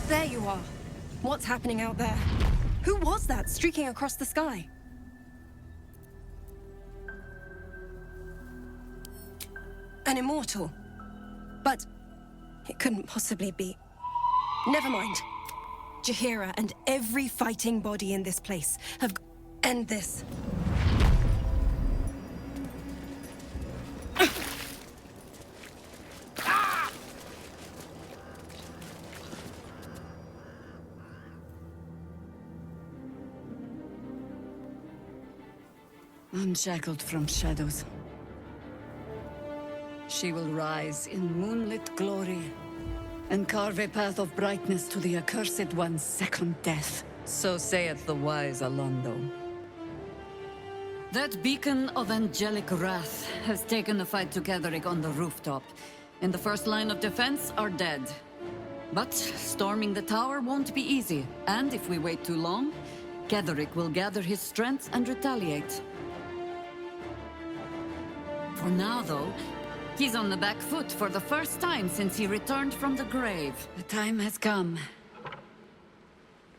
There you are. What's happening out there? Who was that streaking across the sky? An immortal. But it couldn't possibly be. Never mind. Jaheira and every fighting body in this place have... End this. Unshackled from shadows. She will rise in moonlit glory and carve a path of brightness to the accursed one's second death. So saith the wise Alondo. That beacon of angelic wrath has taken the fight to Ketheric on the rooftop. In the first line of defense are dead. But storming the tower won't be easy, and if we wait too long, Ketheric will gather his strength and retaliate. For now, though, he's on the back foot for the first time since he returned from the grave. The time has come.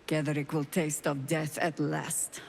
Ketheric will taste of death at last.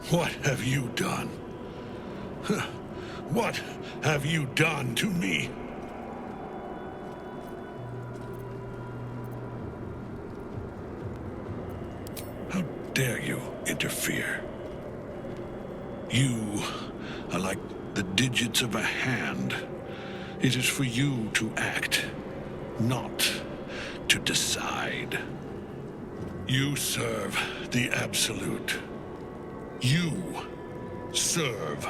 What have you done? What have you done to me? interfere. You are like the digits of a hand. It is for you to act, not to decide. You serve the Absolute. You serve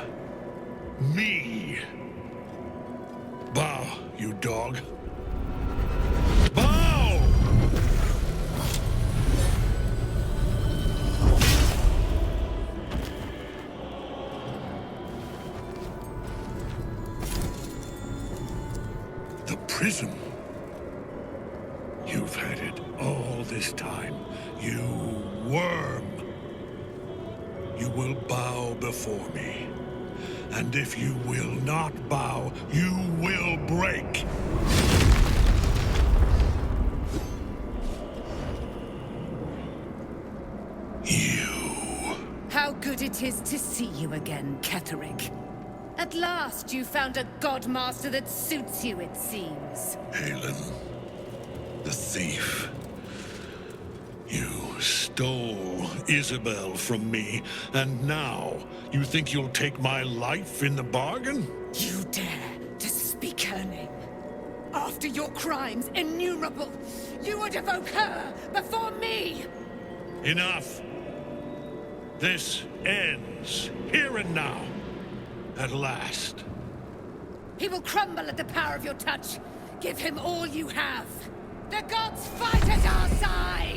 me. Bow, you dog. Bow! The prison. You've had it all this time, you worm. You will bow before me. And if you will not bow, you will break. You. How good it is to see you again, Ketherick. At last you found a godmaster that suits you, it seems. Halen, the thief. You stole Isabel from me, and now you think you'll take my life in the bargain? You dare to speak her name? After your crimes innumerable, you would evoke her before me! Enough. This ends here and now. At last. He will crumble at the power of your touch. Give him all you have. The gods fight at our side!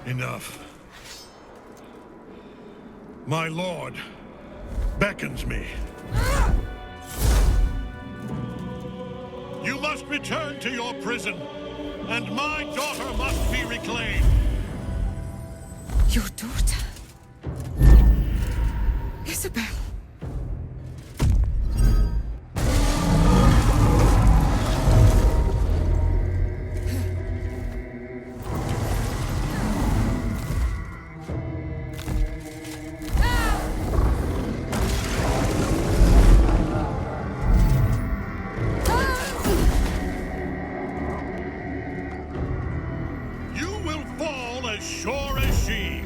Enough. My lord beckons me. You must return to your prison, and my daughter must be reclaimed. Your daughter? Isabel. Sure as she.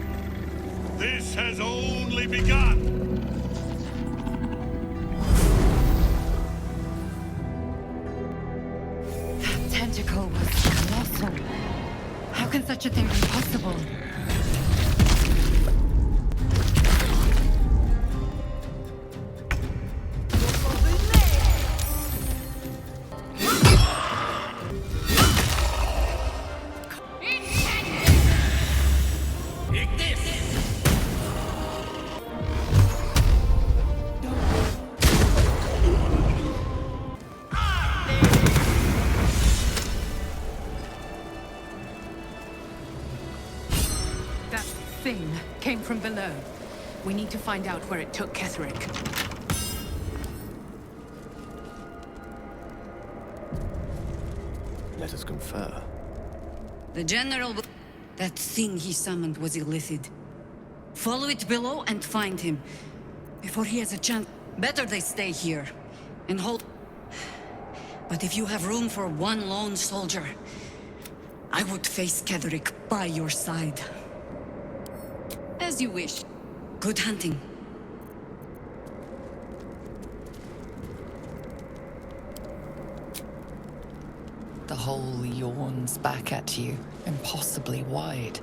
This has only begun. That tentacle was colossal. How can such a thing be possible? thing came from below. We need to find out where it took Ketherick. Let us confer. The General... That thing he summoned was illicit. Follow it below and find him. Before he has a chance... Better they stay here. And hold... But if you have room for one lone soldier, I would face Ketherick by your side. As you wish. Good hunting. The hole yawns back at you, impossibly wide.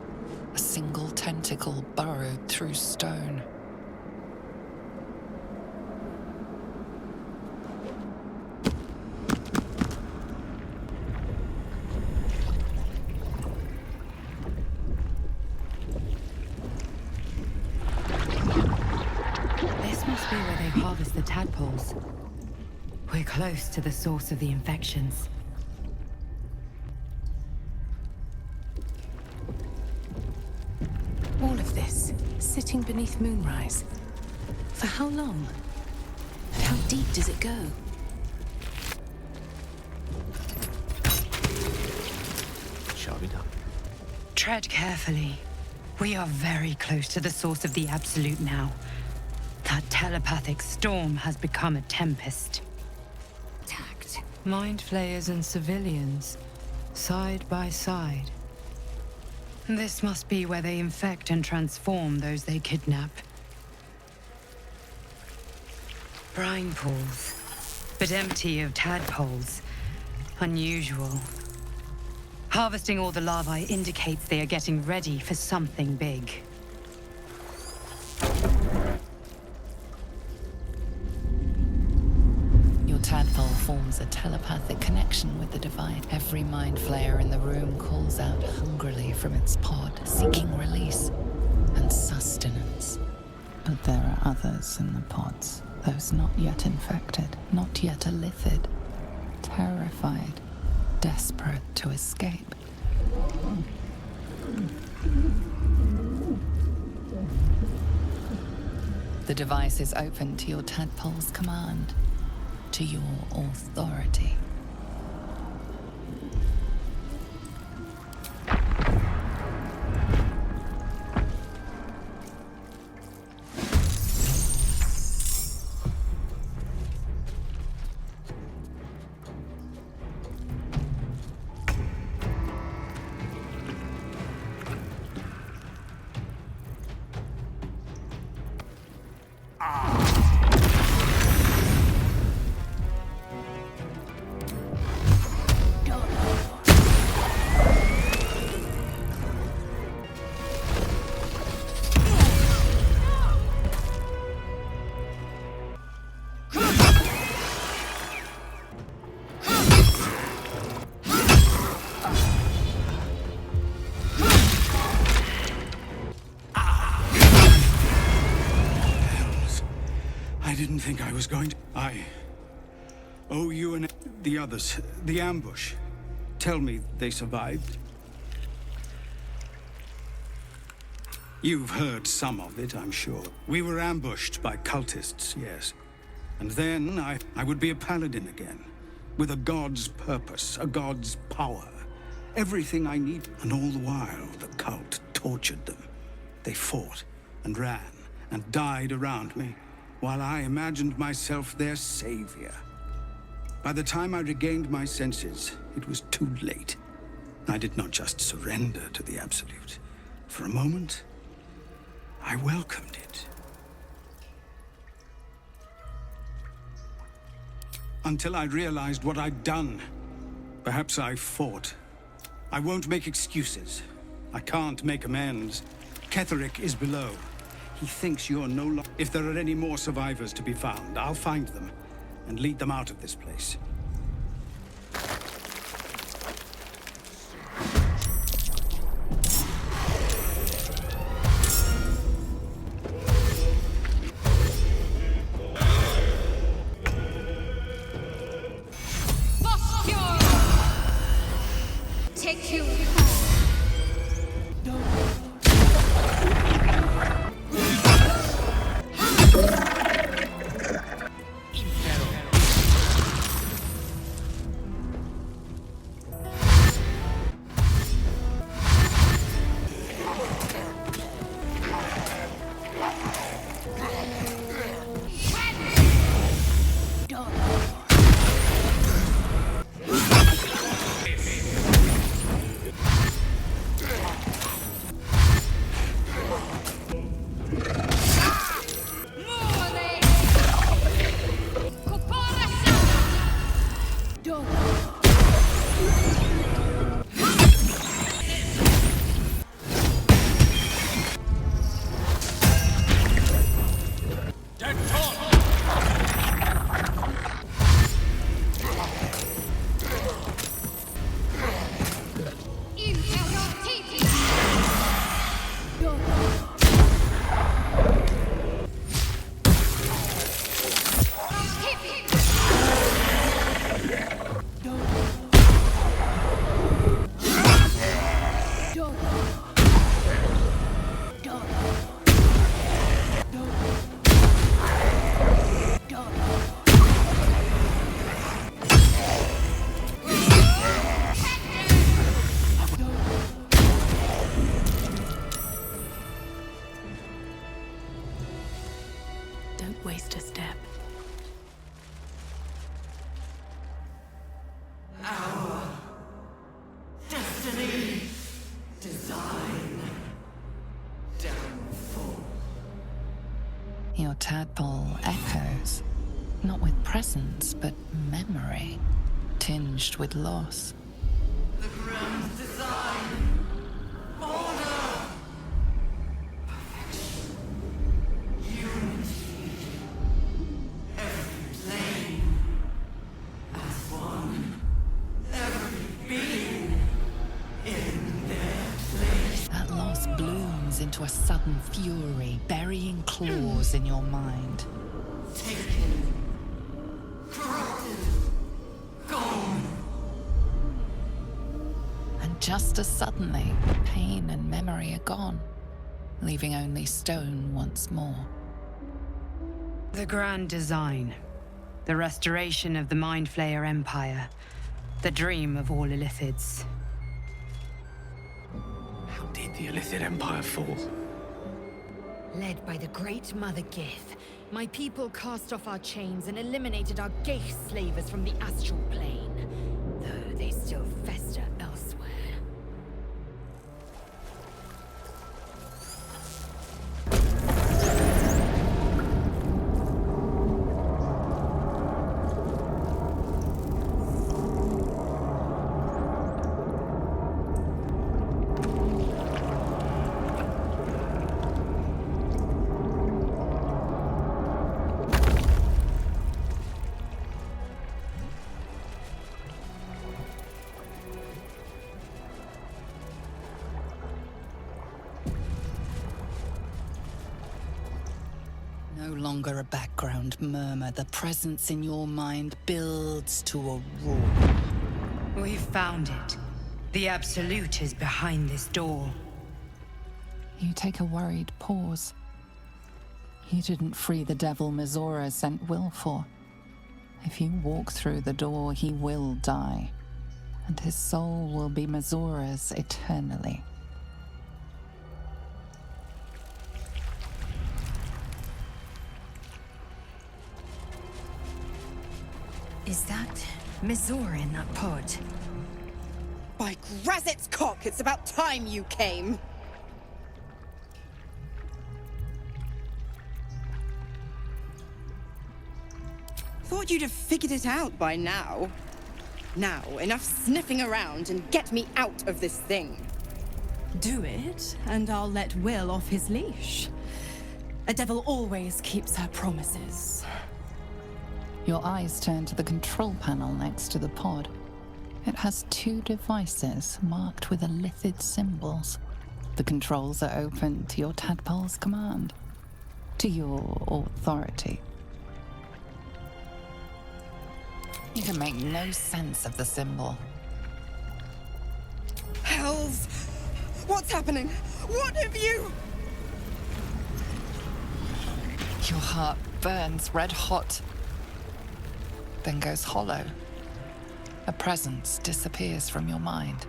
A single tentacle burrowed through stone. This must be where they harvest the tadpoles. We're close to the source of the infections. All of this, sitting beneath moonrise. For how long? And how deep does it go? Shall be done. Tread carefully. We are very close to the source of the Absolute now. That telepathic storm has become a tempest. Tact. Mind flayers and civilians, side by side. This must be where they infect and transform those they kidnap. Brine pools, but empty of tadpoles. Unusual. Harvesting all the larvae indicates they are getting ready for something big. Your tadpole forms a telepathic connection with the divine. Every mind flayer in the room calls out hungrily from its pod, seeking release and sustenance. But there are others in the pods, those not yet infected, not yet elithid, terrified, desperate to escape. The device is open to your tadpole's command, to your authority. I didn't think I was going to... I owe you and the others the ambush. Tell me they survived. You've heard some of it, I'm sure. We were ambushed by cultists, yes. And then I would be a paladin again. With a god's purpose, a god's power. Everything I need. And all the while, the cult tortured them. They fought and ran and died around me, while I imagined myself their savior. By the time I regained my senses, it was too late. I did not just surrender to the Absolute. For a moment, I welcomed it. Until I realized what I'd done. Perhaps I fought. I won't make excuses. I can't make amends. Ketherick is below. He thinks you're no longer... If there are any more survivors to be found, I'll find them and lead them out of this place. Take you. Your tadpole echoes, not with presence, but memory, tinged with loss. The grand design. Order. Perfection. Unity. Every plane. As one. Every being. In their place. That loss blooms into a sudden fury, burying claws in your mind. Taken. Corrupted. Gone. And just as suddenly, pain and memory are gone, leaving only stone once more. The grand design. The restoration of the Mind Flayer Empire. The dream of all Illithids. How did the Illithid Empire fall? Led by the great Mother Gith, my people cast off our chains and eliminated our Ghaist slavers from the astral plane, though they still fester elsewhere. No longer a background murmur, the presence in your mind builds to a roar. We've found it. The Absolute is behind this door. You take a worried pause. You didn't free the devil Mizora sent Will for. If you walk through the door, he will die, and his soul will be Mizora's eternally. Is that Mizora in that pod? By Grazit's cock, it's about time you came! Thought you'd have figured it out by now. Now, enough sniffing around and get me out of this thing. Do it, and I'll let Will off his leash. A devil always keeps her promises. Your eyes turn to the control panel next to the pod. It has two devices marked with Illithid symbols. The controls are open to your tadpole's command, to your authority. You can make no sense of the symbol. Hells! What's happening? What have you... Your heart burns red hot, then goes hollow. A presence disappears from your mind.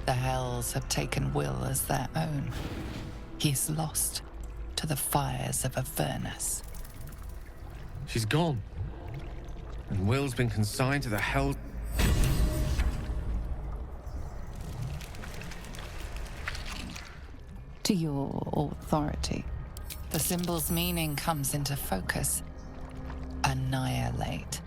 The Hells have taken Will as their own. He's lost to the fires of Avernus. She's gone. And Will's been consigned to the Hell. To your authority. The symbol's meaning comes into focus. Annihilate.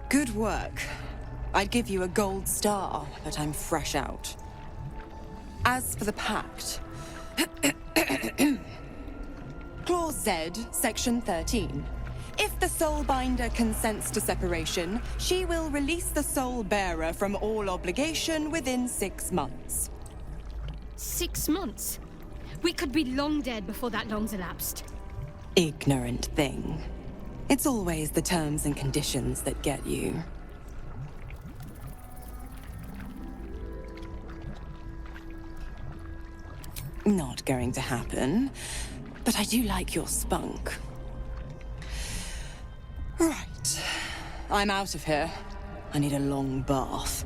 Good work. I'd give you a gold star, but I'm fresh out. As for the pact... Clause Z, Section 13. If the Soulbinder consents to separation, she will release the Soul Bearer from all obligation within 6 months. 6 months? We could be long dead before that long's elapsed. Ignorant thing. It's always the terms and conditions that get you. Not going to happen. But I do like your spunk. Right. I'm out of here. I need a long bath.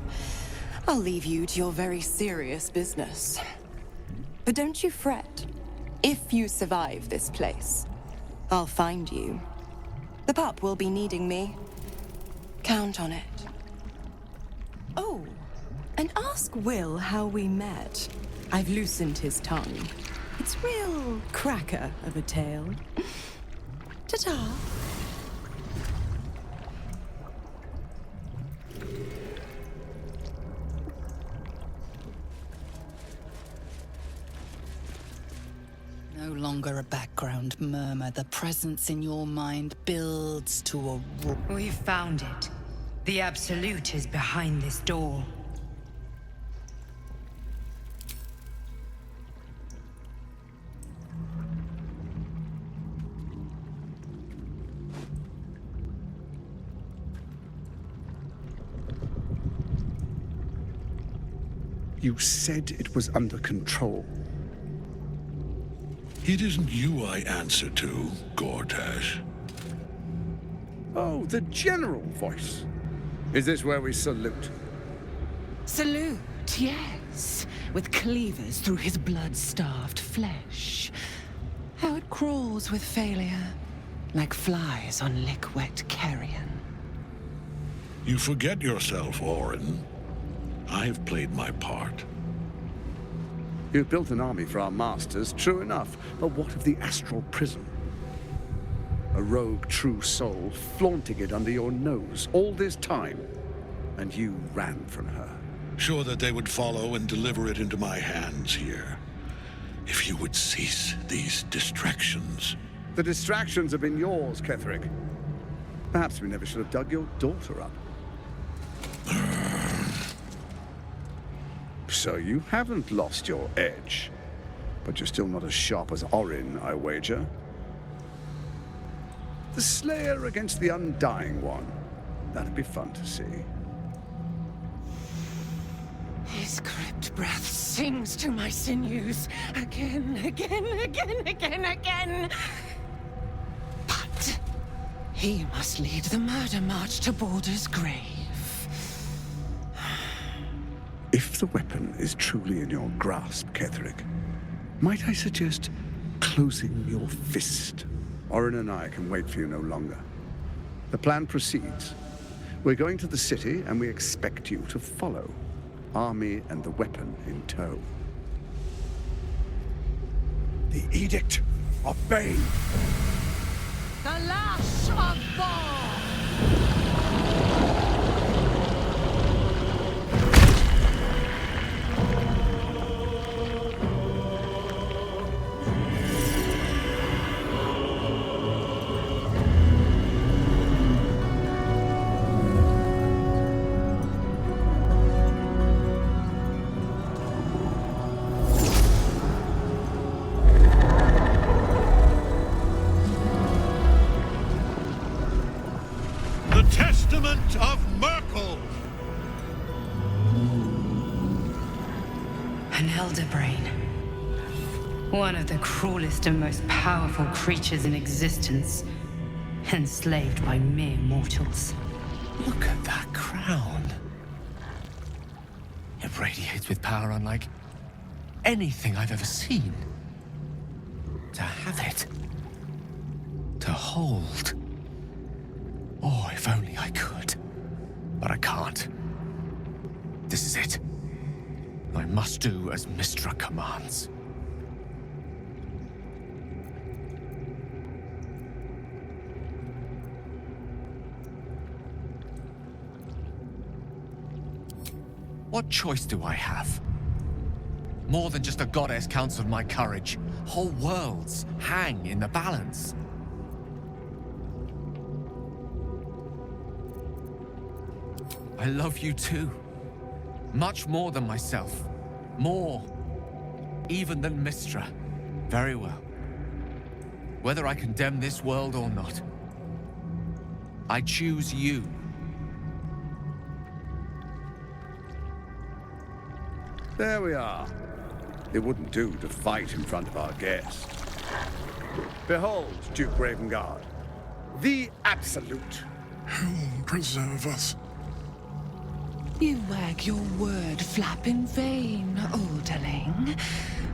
I'll leave you to your very serious business. But don't you fret. If you survive this place, I'll find you. The pup will be needing me. Count on it. Oh, and ask Will how we met. I've loosened his tongue. It's real cracker of a tale. Ta-ta. No longer a background murmur. The presence in your mind builds to a roar. We've found it. The Absolute is behind this door. You said it was under control. It isn't you I answer to, Gortash. Oh, the general voice. Is this where we salute? Salute, yes. With cleavers through his blood-starved flesh. How it crawls with failure, like flies on lick-wet carrion. You forget yourself, Orin. I've played my part. You've built an army for our masters, true enough. But what of the astral prison? A rogue true soul flaunting it under your nose all this time. And you ran from her. Sure that they would follow and deliver it into my hands here. If you would cease these distractions. The distractions have been yours, Ketherick. Perhaps we never should have dug your daughter up. So you haven't lost your edge. But you're still not as sharp as Orin, I wager. The Slayer against the Undying One. That'd be fun to see. His crypt breath sings to my sinews. Again, again, again, again, again. But he must lead the murder march to Baldur's grave. If the weapon is truly in your grasp, Ketherick, might I suggest closing your fist? Orin and I can wait for you no longer. The plan proceeds. We're going to the city, and we expect you to follow. Army and the weapon in tow. The Edict of Bane. The Lash of Bor! Of Merkel! An elder brain. One of the cruelest and most powerful creatures in existence. Enslaved by mere mortals. Look at that crown. It radiates with power unlike anything I've ever seen. To have it. To hold. Oh, if only I could. But I can't. This is it. I must do as Mystra commands. What choice do I have? More than just a goddess counts on my courage. Whole worlds hang in the balance. I love you too. Much more than myself. More. Even than Mystra. Very well. Whether I condemn this world or not, I choose you. There we are. It wouldn't do to fight in front of our guest. Behold, Duke Ravengard, the Absolute. Helm preserve us. You wag your word flap in vain, Alderling.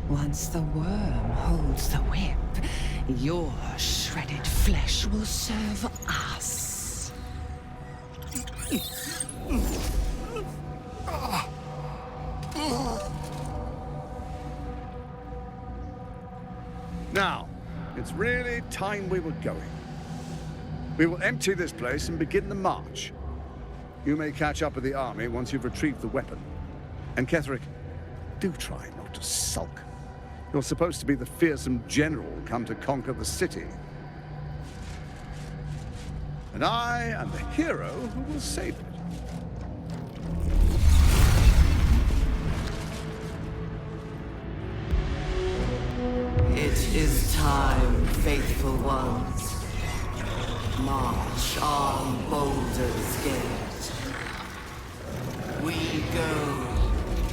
Once the worm holds the whip, your shredded flesh will serve us. Now, it's really time we were going. We will empty this place and begin the march. You may catch up with the army once you've retrieved the weapon. And Ketherick, do try not to sulk. You're supposed to be the fearsome general come to conquer the city. And I am the hero who will save it. It is time, faithful ones. March on Baldur's Gate. We go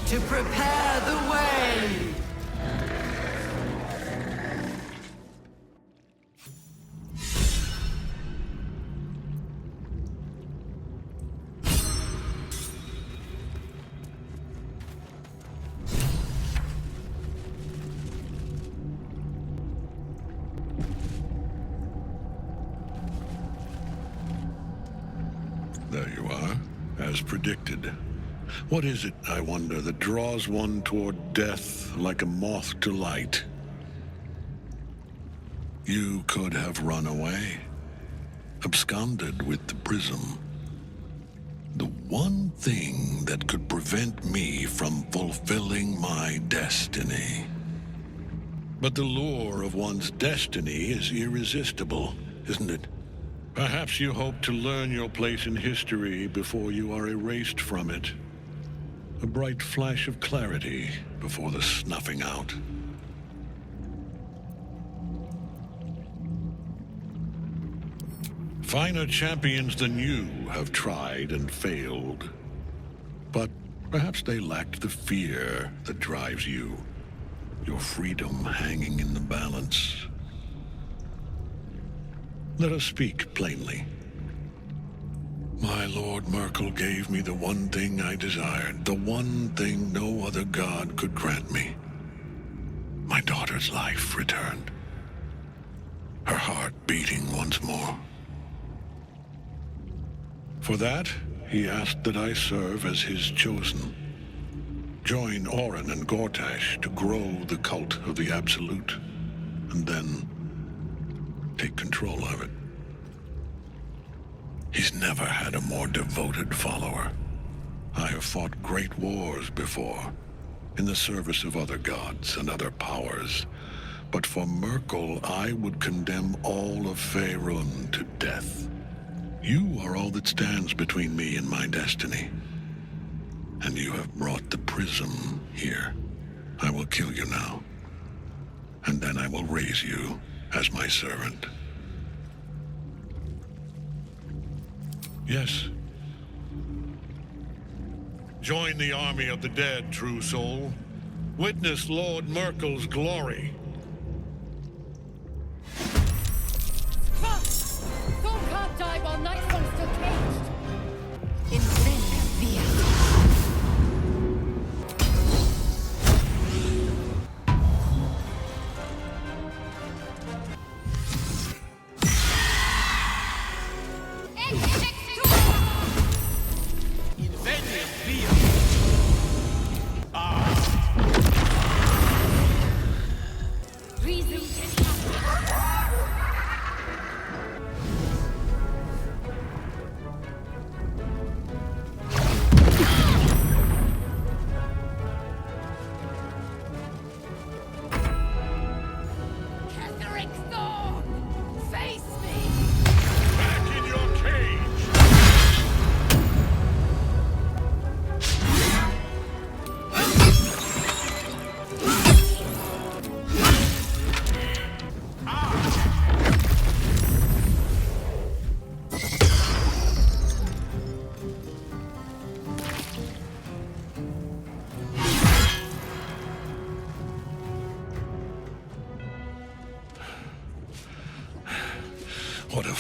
to prepare the way. There you are, as predicted. What is it, I wonder, that draws one toward death like a moth to light? You could have run away, absconded with the prism. The one thing that could prevent me from fulfilling my destiny. But the lure of one's destiny is irresistible, isn't it? Perhaps you hope to learn your place in history before you are erased from it. A bright flash of clarity before the snuffing out. Finer champions than you have tried and failed. But perhaps they lacked the fear that drives you. Your freedom hanging in the balance. Let us speak plainly. My Lord Merkel gave me the one thing I desired, the one thing no other god could grant me. My daughter's life returned. Her heart beating once more. For that, he asked that I serve as his chosen. Join Orin and Gortash to grow the cult of the Absolute, and then take control of it. He's never had a more devoted follower. I have fought great wars before, in the service of other gods and other powers. But for Merkel, I would condemn all of Faerun to death. You are all that stands between me and my destiny. And you have brought the prism here. I will kill you now. And then I will raise you as my servant. Yes. Join the army of the dead, true soul. Witness Lord Merkel's glory. Thor can't die while Nightfall's still caged. In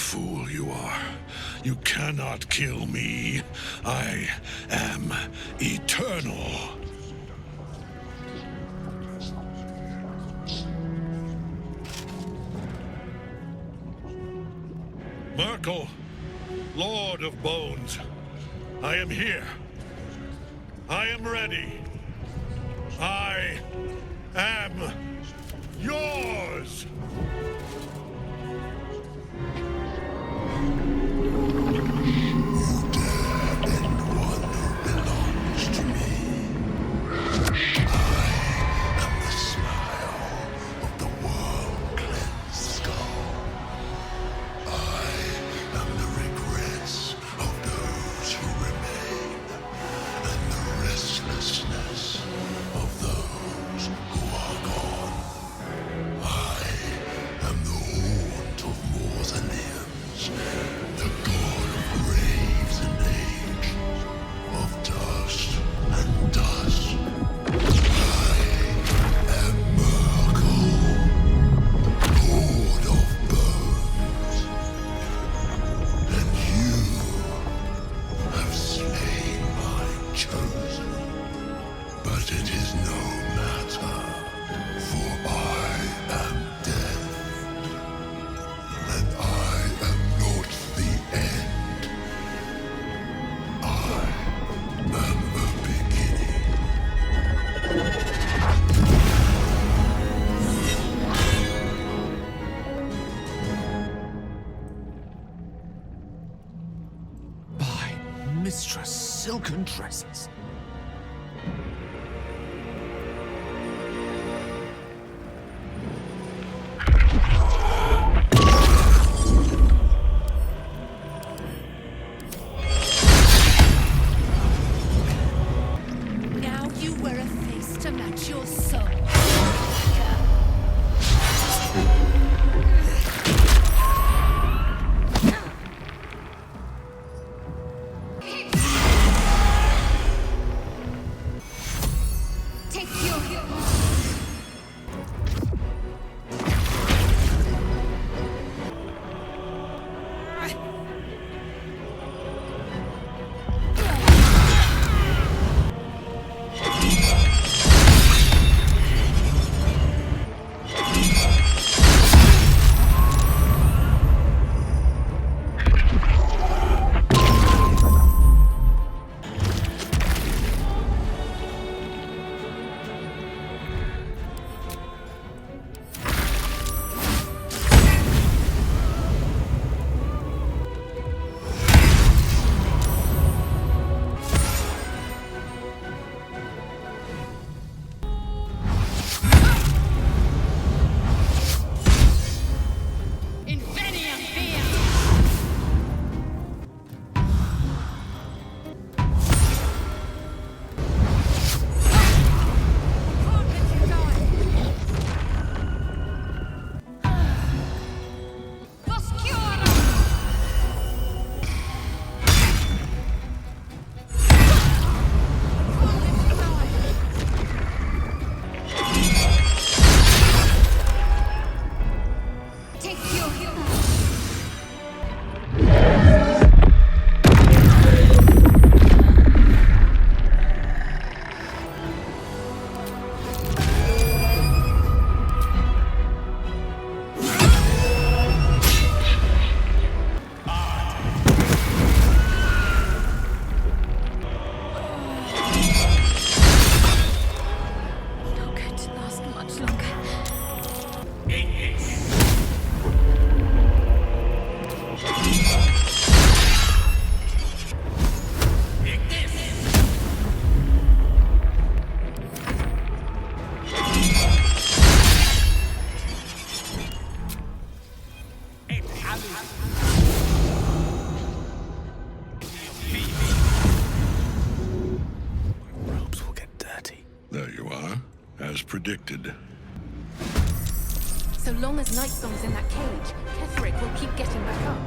fool you are. You cannot kill me. I am eternal. Merkel, Lord of Bones, I am here. I am ready. I am yours! Mistress Silken Tresses. Now you wear a face to match your soul. Predicted. So long as Nightsong's in that cage, Ketherick will keep getting back up.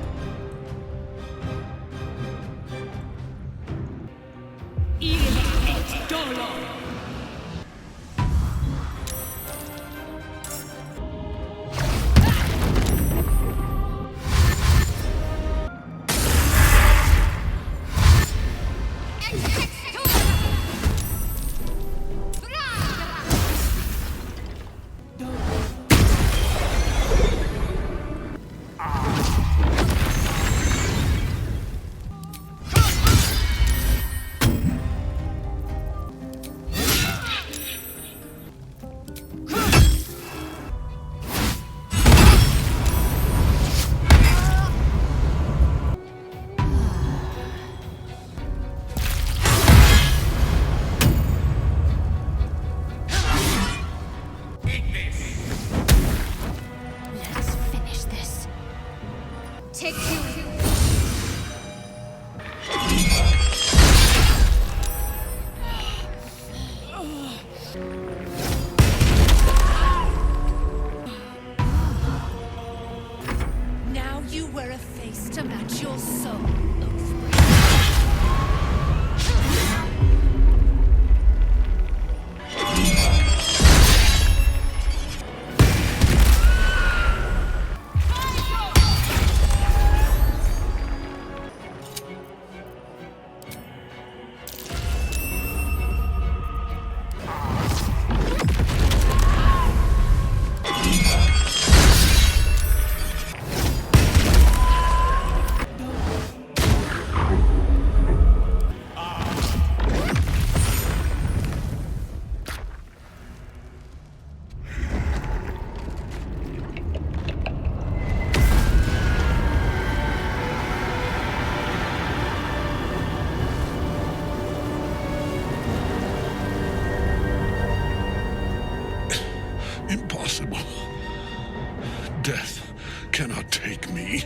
Death cannot take me.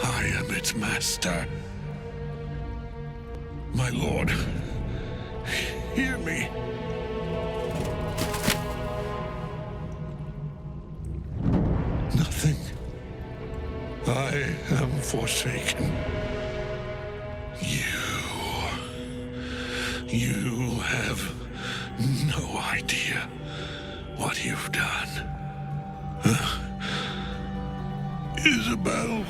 I am its master. My lord, hear me. Nothing. I am forsaken. You have no idea what you've done. Isabel.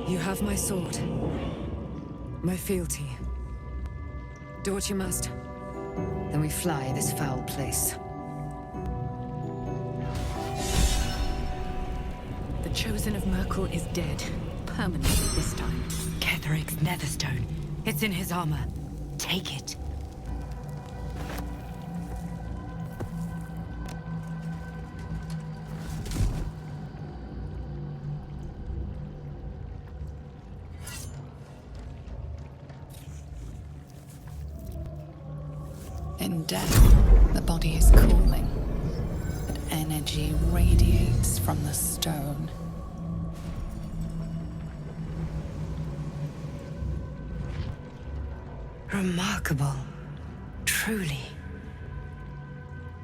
You have my sword. My fealty. Do what you must. Then we fly this foul place. The Chosen of Merkel is dead. Permanently this time. Ketheric's Netherstone. It's in his armor. Take it. In death, the body is cooling, but energy radiates from the stone. Remarkable. Truly.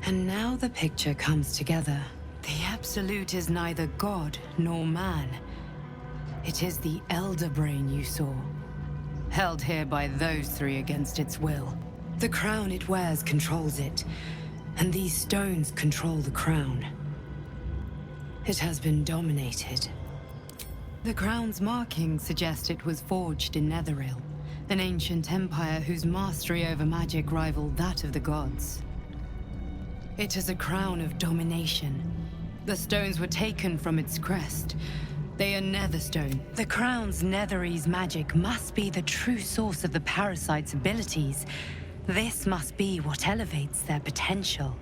And now the picture comes together. The Absolute is neither god nor man. It is the Elder Brain you saw, held here by those three against its will. The crown it wears controls it, and these stones control the crown. It has been dominated. The crown's markings suggest it was forged in Netheril, an ancient empire whose mastery over magic rivaled that of the gods. It is a crown of domination. The stones were taken from its crest. They are Netherstone. The crown's Netherese magic must be the true source of the parasite's abilities. This must be what elevates their potential.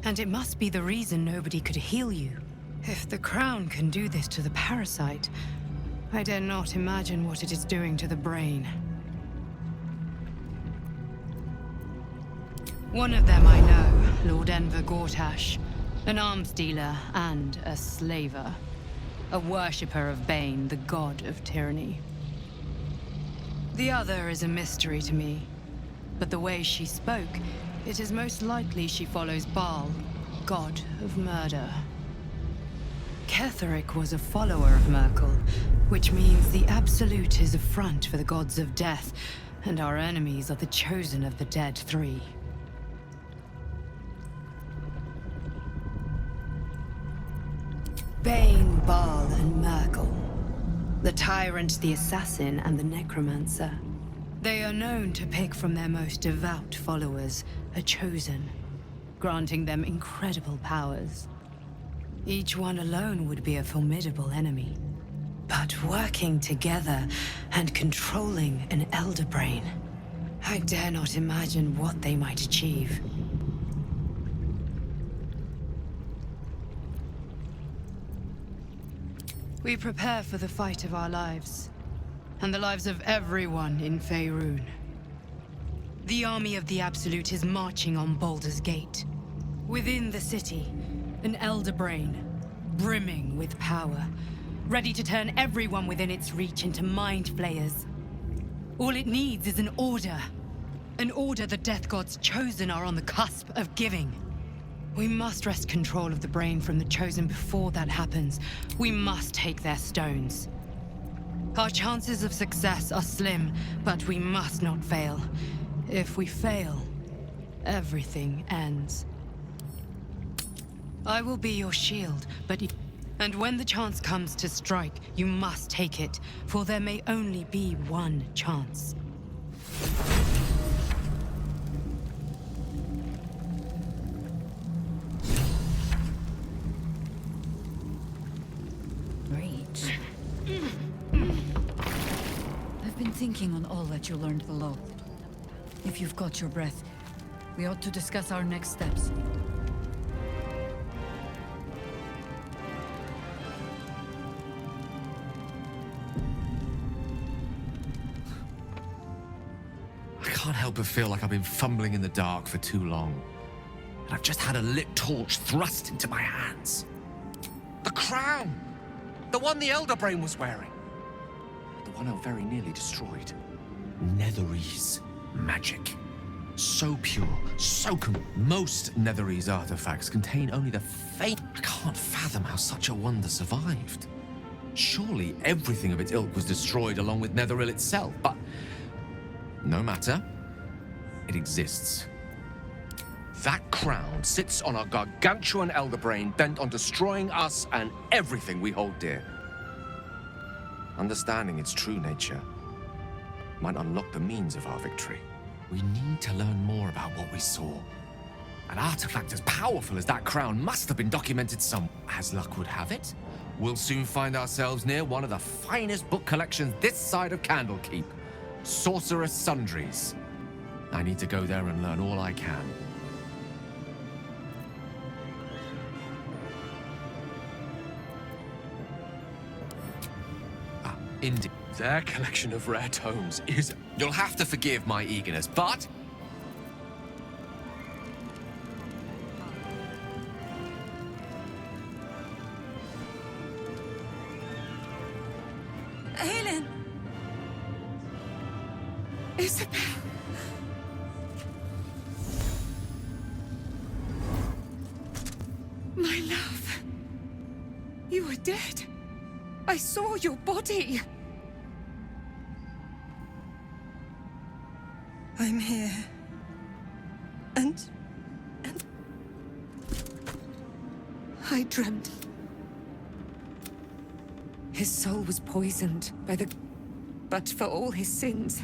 And it must be the reason nobody could heal you. If the crown can do this to the parasite, I dare not imagine what it is doing to the brain. One of them I know, Lord Enver Gortash, an arms dealer and a slaver. A worshipper of Bane, the god of tyranny. The other is a mystery to me, but the way she spoke, it is most likely she follows Baal, god of murder. Ketheric was a follower of Merkel, which means the Absolute is a front for the gods of death, and our enemies are the chosen of the Dead Three. Bane, Baal, and Merkel. The Tyrant, the Assassin, and the Necromancer. They are known to pick from their most devout followers a chosen, granting them incredible powers. Each one alone would be a formidable enemy. But working together and controlling an Elder Brain, I dare not imagine what they might achieve. We prepare for the fight of our lives, and the lives of everyone in Faerun. The army of the Absolute is marching on Baldur's Gate. Within the city, an Elder Brain, brimming with power, ready to turn everyone within its reach into mind flayers. All it needs is an order the Death God's chosen are on the cusp of giving. We must wrest control of the brain from the chosen before that happens. We must take their stones. Our chances of success are slim, but we must not fail. If we fail, everything ends. I will be your shield, and when the chance comes to strike, you must take it, for there may only be one chance. I've been thinking on all that you learned below. If you've got your breath, we ought to discuss our next steps. I can't help but feel like I've been fumbling in the dark for too long. And I've just had a lit torch thrust into my hands. The crown! The one the Elder Brain was wearing. The one I very nearly destroyed. Netherese magic. So pure, so most Netherese artifacts contain only the faint. I can't fathom how such a wonder survived. Surely everything of its ilk was destroyed along with Netheril itself, but no matter. It exists. That crown sits on a gargantuan Elder Brain bent on destroying us and everything we hold dear. Understanding its true nature might unlock the means of our victory. We need to learn more about what we saw. An artifact as powerful as that crown must have been documented somewhere. As luck would have it, we'll soon find ourselves near one of the finest book collections this side of Candlekeep. Sorceress Sundries. I need to go there and learn all I can. Indeed. Their collection of rare tomes is... You'll have to forgive my eagerness, but... Helen! Isabel! My love. You were dead. I saw your body. I'm here. And I dreamt. His soul was poisoned by the... But for all his sins...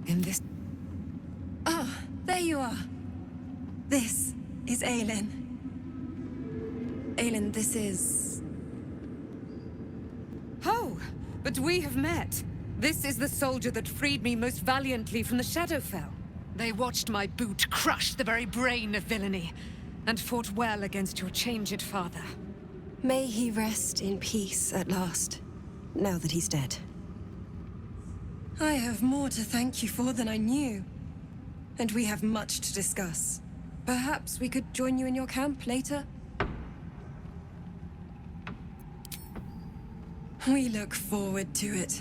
In this... Ah, there you are. This is Aelin. Aelin, this is... Oh, but we have met. This is the soldier that freed me most valiantly from the Shadowfell. They watched my boot crush the very brain of villainy, and fought well against your changed father. May he rest in peace at last, now that he's dead. I have more to thank you for than I knew. And we have much to discuss. Perhaps we could join you in your camp later? We look forward to it.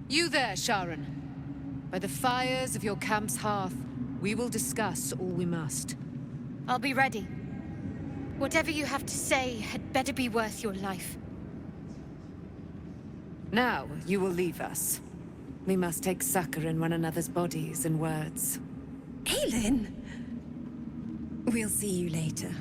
You there, Sharon. By the fires of your camp's hearth, we will discuss all we must. I'll be ready. Whatever you have to say had better be worth your life. Now, you will leave us. We must take succor in one another's bodies and words. Aelin! We'll see you later.